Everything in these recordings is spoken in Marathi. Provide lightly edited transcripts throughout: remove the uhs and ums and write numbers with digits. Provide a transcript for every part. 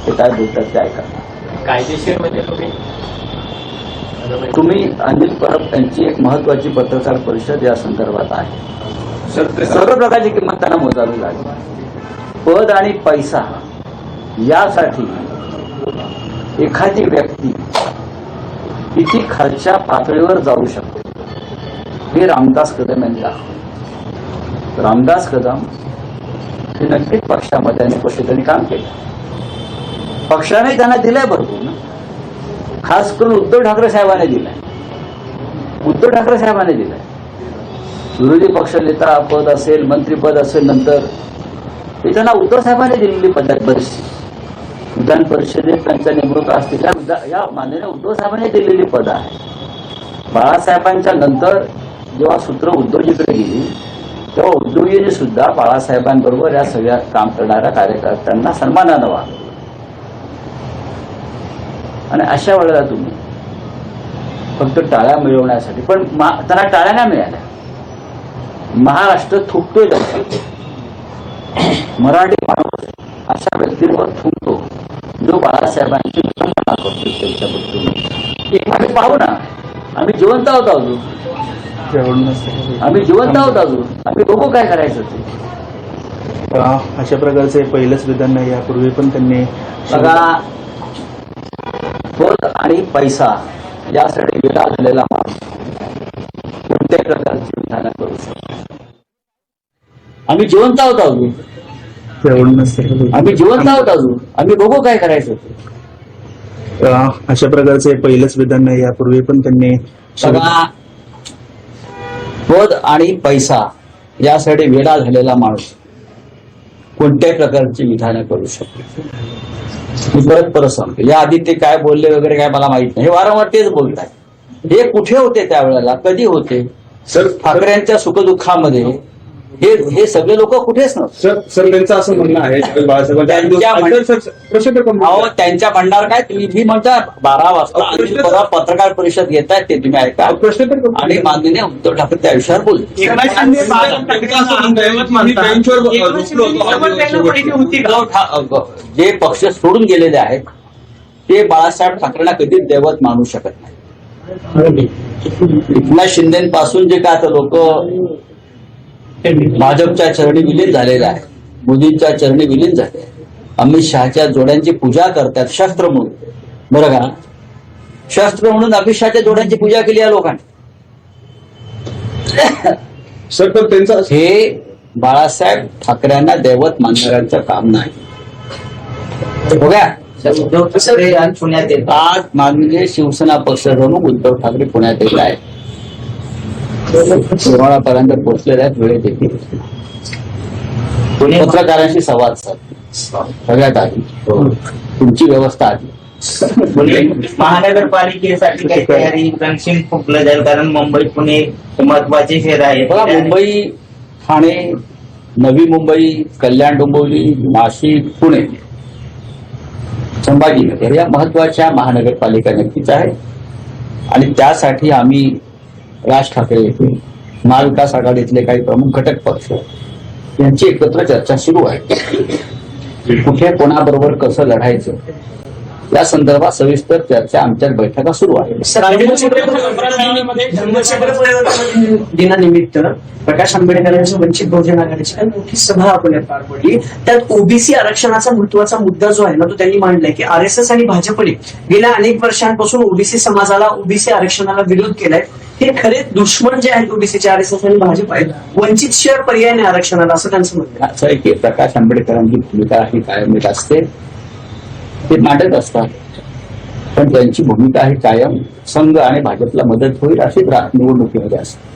ते काय बोलतात ते ऐका. कायदेशीर म्हणजे तुम्ही अनिल परब यांची एक महत्वाची पत्रकार परिषद या संदर्भात आहे. सर्व प्रकारची किंमत त्यांना मोजावी लागेल. पद आणि पैसा यासाठी एखादी व्यक्ती किती खालच्या पातळीवर जाऊ शकते हे रामदास कदम यांनी दाखवलं. रामदास कदम हे नक्कीच पक्षामध्ये आणि पक्षाने काम केलं. पक्षाने त्यांना दिलंय भरपूर ना, खास करून उद्धव ठाकरे साहेबांनी दिलाय. उद्धव ठाकरे साहेबांनी दिलाय. विरोधी पक्ष नेता पद असेल, मंत्रीपद असेल, नंतर हे त्यांना उद्धव साहेबांनी दिलेली पद्धत बरीचशी. विधान परिषदेत त्यांच्या नेमणुका असतील या माननीय उद्धव साहेबांनी दिलेली पद आहे. बाळासाहेबांच्या नंतर जेव्हा सूत्र उद्धवजीकडे गेली तेव्हा उद्धवजींनी सुद्धा बाळासाहेबांबरोबर या सगळ्या काम करणाऱ्या कार्यकर्त्यांना सन्मानानं वागलं. आणि अशा वेळेला तुम्ही फक्त टाळ्या मिळवण्यासाठी, पण त्यांना टाळ्या नाही मिळाल्या. महाराष्ट्र थुकतोय त्यांच्यावर. मराठी माणूस अशा व्यक्तींवर थुकतो जो बाळासाहेबांची विडंबना करतो. त्यांच्याबद्दल आम्ही पाहू ना, आम्ही जिवंत आहोत अजून. आम्ही जिवंत आहोत अजून. आम्ही बघू काय करायचं ते. अशा प्रकारचे पहिलंच विधान नाही. यापूर्वी पण त्यांनी बघा, पद आणि पैसा यासाठी वेगळा झालेला माणूस कोणत्याही प्रकारची विधानं करू शकतो. आम्ही जिवंत आहोत अजून. आम्ही जिवंत आहोत अजून. आम्ही बघू काय करायचं ते. अशा प्रकारचे पहिलंच विधान नाही. यापूर्वी पण त्यांनी बघा, पद आणि पैसा यासाठी वेडा झालेला माणूस कोणत्याही प्रकारची विधानं करू शकतो. मी परत सांगतो, या आधी ते काय बोलले वगैरे काय मला माहित नाही. हे वारंवार तेच बोलतात. हे कुठे होते त्यावेळेला, कधी होते? सर ठाकरेंच्या सुखदुःखामध्ये हे सगळे लोक कुठेच नव्हते. सर त्यांचं असं म्हणणं आहे त्यांच्या म्हणणार काय, तुम्ही म्हणता 12 वाजता अनिल परब पत्रकार परिषद घेतायत ते तुम्ही ऐका. आणि माननीय उद्धव ठाकरे त्या विषयावर बोलले. जे पक्ष सोडून गेलेले आहेत ते बाळासाहेब ठाकरेंना कधीच दैवत मानू शकत नाही. एकनाथ शिंदेपासून जे काय आता लोक भाजपच्या चरणी विलीन झालेले आहे, मोदींच्या चरणी विलीन झाले, अमित शहाच्या जोड्यांची पूजा करतात शस्त्र म्हणून. बरं का, शस्त्र म्हणून अमित शहाच्या जोड्यांची पूजा केली या लोकांनी. सर तर त्यांचा हे बाळासाहेब ठाकरेंना दैवत मानणाऱ्यांचं काम नाही. बघा, उद्धव ठाकरे आज पुण्यात येत. आज माननीय शिवसेना पक्ष प्रमुख उद्धव ठाकरे पुण्यात येत आहे. सोमवारपर्यंत पोहोचलेले आहेत. वेळेत देखील पत्रकारांशी संवाद साधला. सगळ्यात आधी तुमची व्यवस्था आधी. पुणे महानगरपालिकेसाठी काही तयारी रणशिंग फुंकलं जाईल, कारण मुंबई पुणे महत्वाचे शहर आहे. बघा, मुंबई, ठाणे, नवी मुंबई, कल्याण डोंबिवली, नाशिक, पुणे, संभाजीनगर या महत्वाच्या महानगरपालिका नक्कीच आहे. आणि त्यासाठी आम्ही राज ठाकरे येथे महाविकास आघाडीतले काही प्रमुख घटक पक्ष यांची एकत्र चर्चा सुरू आहे. कुठे कोणाबरोबर कसं लढायचं या संदर्भात सविस्तर चर्चा आमच्या बैठका सुरू आहे. दिनानिमित्त प्रकाश आंबेडकरांच्या वंचित बहुजन आघाडीची काही मोठी सभा पुण्यात पार पडली. त्यात ओबीसी आरक्षणाचा महत्वाचा मुद्दा जो आहे ना तो त्यांनी मांडलाय की आरएसएस आणि भाजपने गेल्या अनेक वर्षांपासून ओबीसी समाजाला, ओबीसी आरक्षणाला विरोध केलाय. हे खरे दुश्मन जे आहेत ओबीसीचे आरएसएस आणि भाजप आहेत. वंचित शिवाय पर्याय नाही आरक्षणाला, असं त्यांचं म्हणणं आहे. असं आहे की प्रकाश आंबेडकरांची भूमिका ही कायम असते, ते मांडत असतात, पण त्यांची भूमिका ही कायम संघ आणि भाजपला मदत होईल अशी निवडणुकीमध्ये असते.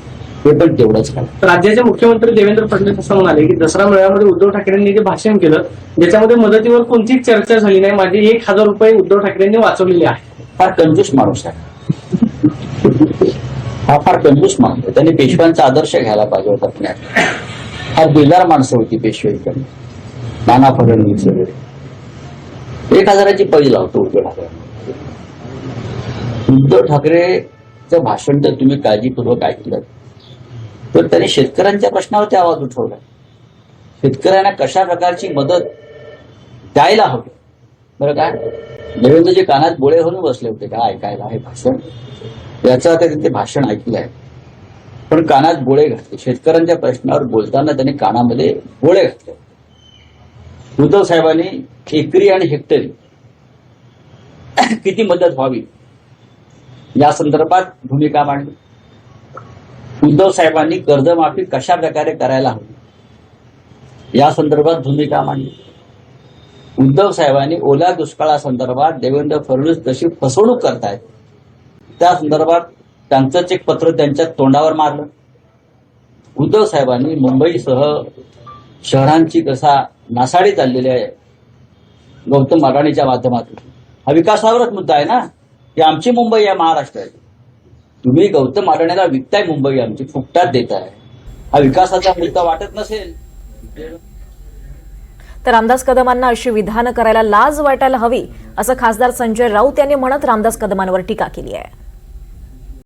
ते पण तेवढंच काय. राज्याचे मुख्यमंत्री देवेंद्र फडणवीस असं म्हणाले की दसरा मेळाव्यामध्ये उद्धव ठाकरेंनी जे भाषण केलं ज्याच्यामध्ये मदतीवर कोणतीच चर्चा झाली नाही. माझे 1000 रुपये उद्धव ठाकरेंनी वाचवलेले आहेत. फार कंजूस माणूस आहे हा, फार कंजूस माणूस आहे. त्यांनी पेशव्यांचा आदर्श घ्यायला पाहिजे होता. पुण्यात फार बेजार माणसं होती पेशवेकडे. नाना फडणवीस वगैरे 1000ची पैज लावतो उद्धव ठाकरे. उद्धव ठाकरेचं भाषण जर तुम्ही काळजीपूर्वक ऐकलं तर त्यांनी शेतकऱ्यांच्या प्रश्नावरती आवाज उठवला. शेतकऱ्यांना कशा प्रकारची मदत द्यायला हवी बरं काय देवेंद्रजी कानात बोळे घालून बसले होते का ऐकायला हे भाषण? याचं आता ते भाषण ऐकलंय, पण कानात बोळे घातले. शेतकऱ्यांच्या प्रश्नावर बोलताना त्यांनी कानामध्ये बोळे घातले. उद्धव साहेबांनी एकरी आणि हेक्टरी किती मदत व्हावी या संदर्भात भूमिका मांडली. उद्धव साहेबांनी कर्जमाफी कशा प्रकारे करायला हवी या संदर्भात भूमिका मांडली. उद्धव साहेबांनी ओल्या दुष्काळासंदर्भात देवेंद्र फडणवीस कशी फसवणूक करतायत त्या संदर्भात त्यांचंच एक पत्र त्यांच्या तोंडावर मारलं. उद्धव साहेबांनी मुंबईसह शहरांची कसा नासाडी चाललेली आहे गौतम अडाणीच्या माध्यमातून. हा विकासावरच मुद्दा आहे ना, की आमची मुंबई आहे महाराष्ट्रात. तुम्ही गौतम अडाणीला विकताय मुंबई आमची, फुकटात देताय. हा विकासाचा मुद्दा वाटत नसेल तर रामदास कदमांना अशी विधानं करायला लाज वाटायला हवी असं खासदार संजय राऊत यांनी म्हणत रामदास कदमांवर टीका केली आहे.